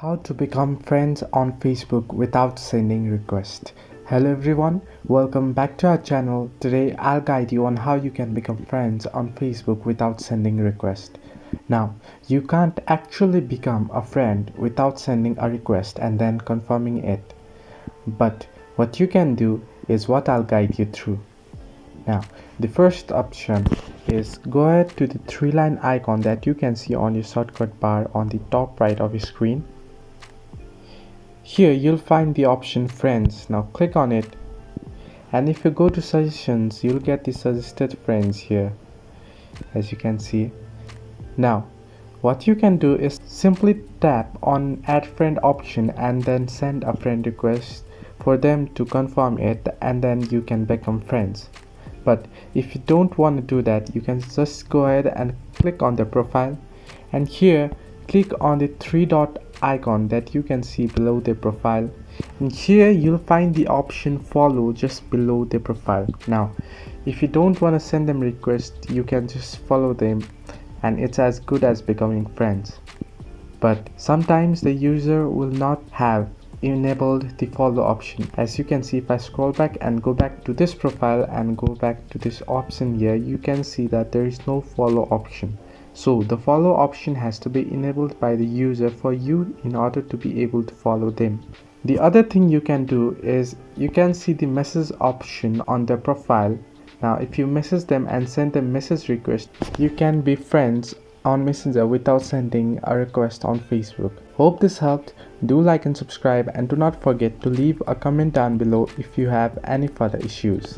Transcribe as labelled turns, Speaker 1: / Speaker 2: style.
Speaker 1: How to become friends on Facebook without sending requests. Hello everyone, welcome back to our channel. Today I'll guide you on how you can become friends on Facebook without sending requests. Now, you can't actually become a friend without sending a request and then confirming it. But what you can do is what I'll guide you through. Now, the first option is go ahead to the three-line icon that you can see on your shortcut bar on the top right of your screen. Here you'll find the option friends. Now click on it, and if you go to suggestions you'll get the suggested friends here, as you can see. Now what you can do is simply tap on add friend option and then send a friend request for them to confirm it, and then you can become friends. But if you don't want to do that, you can just go ahead and click on the profile, and here click on the three dot icon that you can see below the profile, and here you'll find the option follow just below the profile. Now if you don't want to send them request, you can just follow them and it's as good as becoming friends. But sometimes the user will not have enabled the follow option. As you can see, if I scroll back and go back to this profile and go back to this option here, you can see that there is no follow option. So the follow option has to be enabled by the user for you in order to be able to follow them. The other thing you can do is you can see the message option on their profile. Now if you message them and send them message request, you can be friends on Messenger without sending a request on Facebook. Hope this helped. Do like and subscribe, and do not forget to leave a comment down below if you have any further issues.